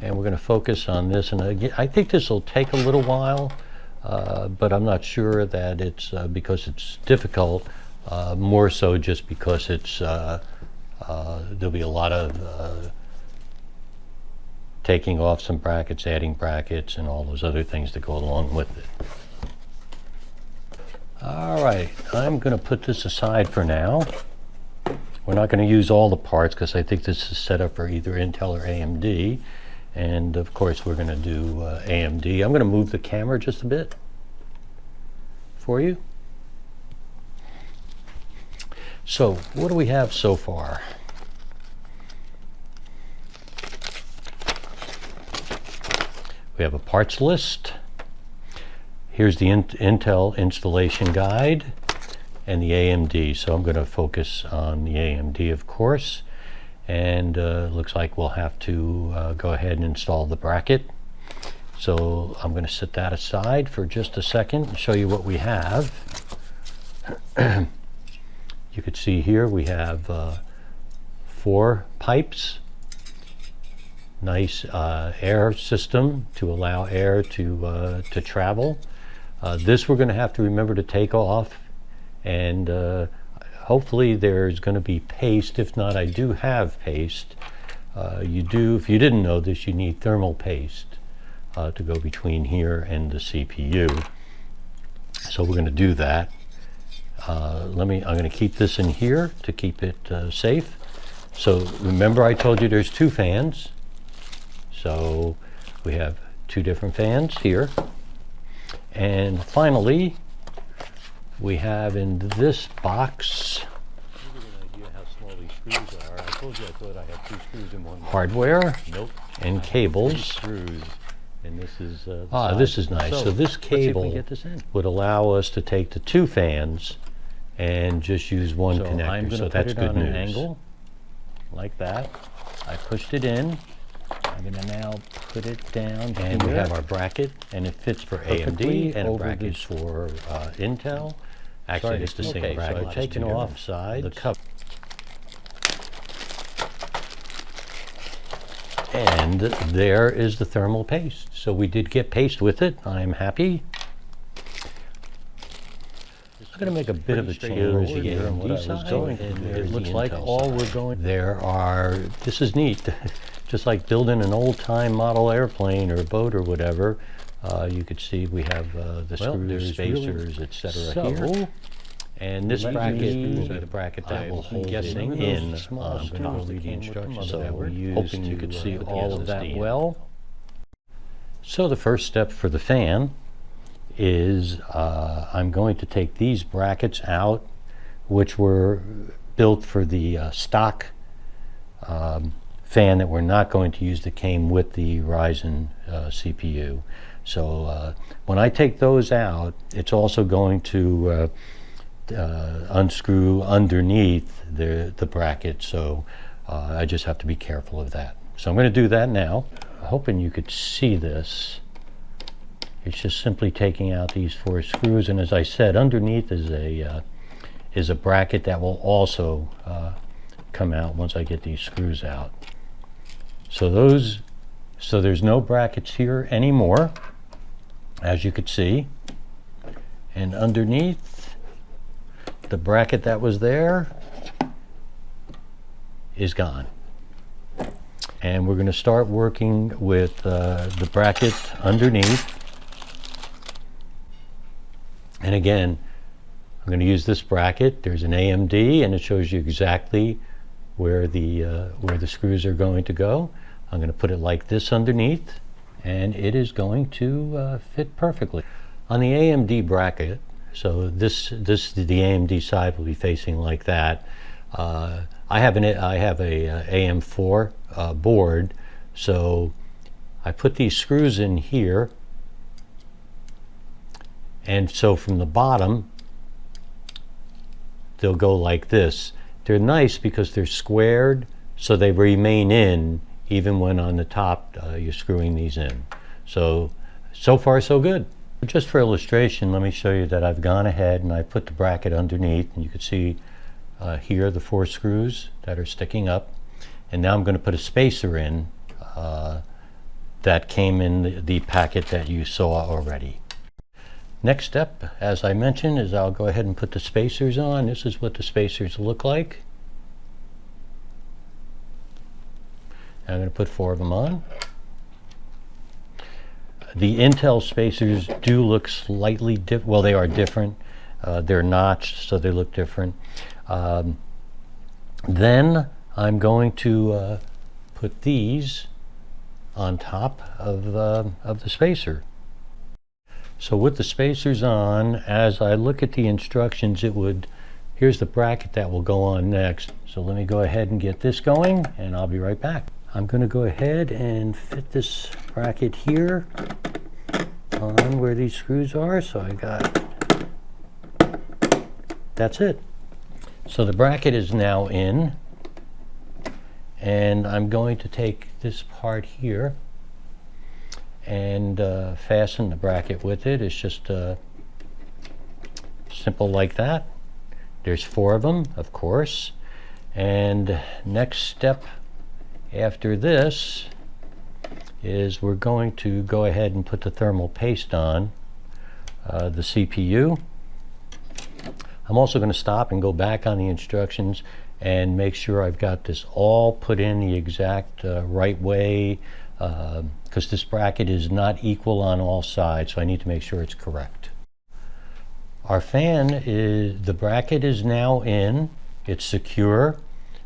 and we're going to focus on this. And again, I think this will take a little while, but I'm not sure that it's because it's difficult, more so just because it's there'll be a lot of taking off some brackets, adding brackets, and all those other things that go along with it. All right, I'm going to put this aside for now. We're not going to use all the parts because I think this is set up for either Intel or AMD. And of course, we're going to do AMD. I'm going to move the camera just a bit for you. So, what do we have so far? We have a parts list. Here's the Intel installation guide and the AMD. So I'm going to focus on the AMD, of course. And looks like we'll have to go ahead and install the bracket. So I'm going to set that aside for just a second and show you what we have. You could see here we have 4 pipes. Nice air system to allow air to travel. This we're going to have to remember to take off, and hopefully there's going to be paste. If not, I do have paste. If you didn't know this, you need thermal paste to go between here and the CPU. So we're going to do that. I'm going to keep this in here to keep it safe. So remember I told you there's 2 fans. So we have 2 different fans here. And finally, we have in this box, I'll give you an idea how small these screws are. I told you I thought I had 2 screws in one. Hardware. Nope. And cables. 3 screws. And this is this is nice. So this cable would allow us to take the 2 fans and just use one connector. So that's good news. An angle like that. I pushed it in. I'm going to now put it down, and we have our bracket, and it fits for AMD, and a bracket for Intel. Actually, it's the same bracket. So I've taken off the cover, and there is the thermal paste. So we did get paste with it. I'm happy. I'm going to make a bit of a change here on what I was going, and it looks like all we're going. This is neat. Just like building an old-time model airplane or boat or whatever, you could see we have the screws, spacers, etc. here. And this bracket will be the bracket that will hold it in. I'm going to read the instructions that we use, hoping you could see all of that well. So the first step for the fan is I'm going to take these brackets out, which were built for the stock fan that we're not going to use, that came with the Ryzen CPU. So when I take those out, it's also going to unscrew underneath the bracket. So I just have to be careful of that. So I'm going to do that now. Hoping you could see this. It's just simply taking out these 4 screws, and as I said, underneath is a bracket that will also come out once I get these screws out. So there's no brackets here anymore, as you could see. And underneath, the bracket that was there is gone. And we're going to start working with the bracket underneath. And again, I'm going to use this bracket. There's an AMD, and it shows you exactly where the screws are going to go. I'm going to put it like this underneath, and it is going to fit perfectly. On the AMD bracket, so the AMD side will be facing like that. I have a AM4 board, so I put these screws in here, and so from the bottom they'll go like this. They're nice because they're squared, so they remain in even when on the top you're screwing these in. So far so good. Just for illustration, let me show you that I've gone ahead and I put the bracket underneath, and you can see here the 4 screws that are sticking up. And now I'm going to put a spacer in that came in the packet that you saw already. Next step, as I mentioned, is I'll go ahead and put the spacers on. This is what the spacers look like. I'm going to put 4 of them on. The Intel spacers do look slightly different. Well, they are different. They're notched, so they look different. Then I'm going to put these on top of the spacer. So with the spacers on, as I look at the instructions, here's the bracket that will go on next. So let me go ahead and get this going, and I'll be right back. I'm going to go ahead and fit this bracket here on where these screws are. So that's it. So the bracket is now in, and I'm going to take this part here and fasten the bracket with it. It's just simple like that. There's 4 of them, of course. And next step after this is we're going to go ahead and put the thermal paste on the CPU. I'm also going to stop and go back on the instructions and make sure I've got this all put in the exact right way, because this bracket is not equal on all sides, so I need to make sure it's correct. Our the bracket is now in. It's secure.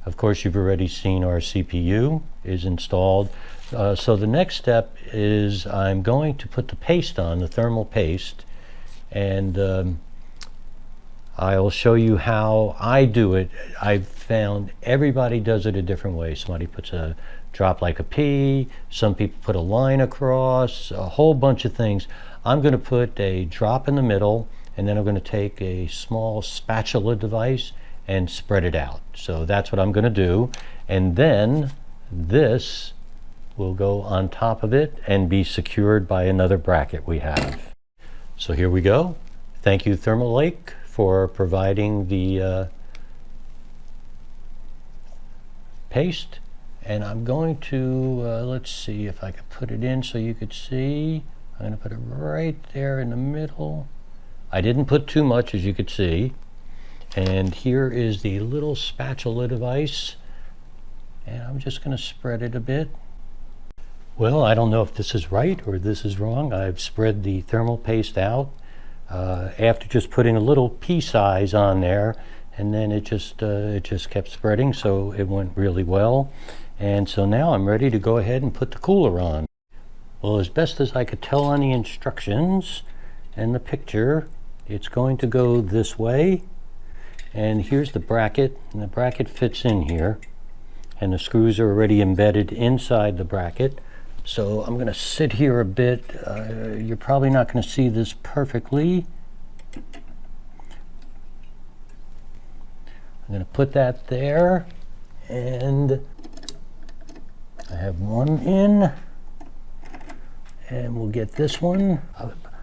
Of course, you've already seen our CPU is installed. So the next step is I'm going to put the paste on, the thermal paste, and I'll show you how I do it. I've found everybody does it a different way. Somebody puts a drop like a P, some people put a line across, a whole bunch of things. I'm going to put a drop in the middle, and then I'm going to take a small spatula device and spread it out. So that's what I'm going to do. And then this will go on top of it and be secured by another bracket we have. So here we go. Thank you, Thermaltake, for providing the paste. And I'm going to, let's see if I can put it in so you could see. I'm going to put it right there in the middle. I didn't put too much, as you could see. And here is the little spatula device. And I'm just going to spread it a bit. Well, I don't know if this is right or this is wrong. I've spread the thermal paste out after just putting a little pea size on there, and then it just kept spreading, so it went really well. And so now I'm ready to go ahead and put the cooler on. Well, as best as I could tell on the instructions and the picture, it's going to go this way. And here's the bracket, and the bracket fits in here, and the screws are already embedded inside the bracket. So I'm going to sit here a bit. You're probably not going to see this perfectly. I'm going to put that there, and I have one in, and we'll get this one.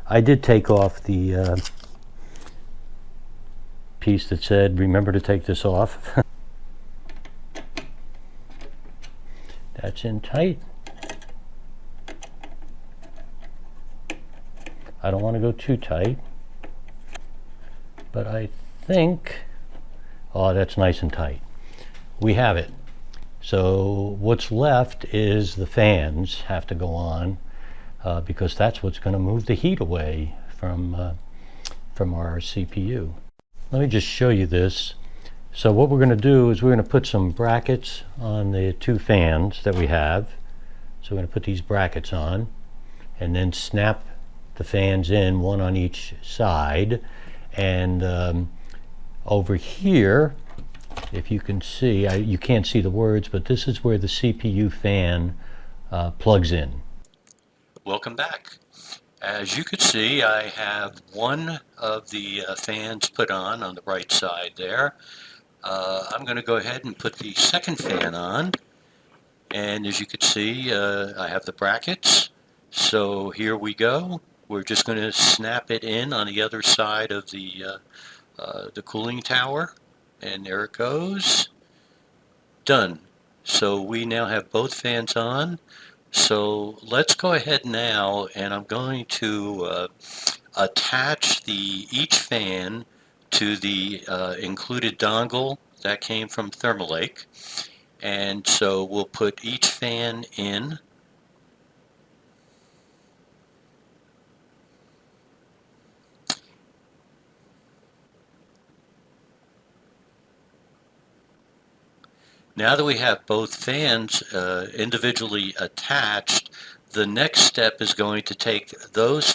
I did take off the piece that said, remember to take this off. That's in tight. I don't want to go too tight, but I think, oh, that's nice and tight. We have it. So what's left is the fans have to go on, because that's what's going to move the heat away from our CPU. Let me just show you this. So what we're going to do is we're going to put some brackets on the 2 fans that we have. So we're going to put these brackets on and then snap the fans in, one on each side. And over here, if you can see, you can't see the words, but this is where the CPU fan plugs in. Welcome back. As you can see, I have one of the fans put on the right side there. I'm going to go ahead and put the second fan on. And as you can see, I have the brackets. So here we go. We're just going to snap it in on the other side of the cooling tower. And there it goes. Done. So we now have both fans on. So let's go ahead now, and I'm going to attach each fan to the included dongle that came from Thermaltake. And so we'll put each fan in. Now that we have both fans individually attached, the next step is going to take those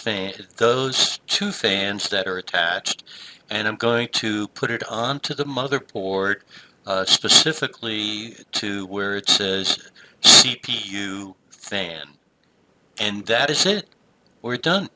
two fans that are attached, and I'm going to put it onto the motherboard, specifically to where it says CPU fan. And that is it. We're done.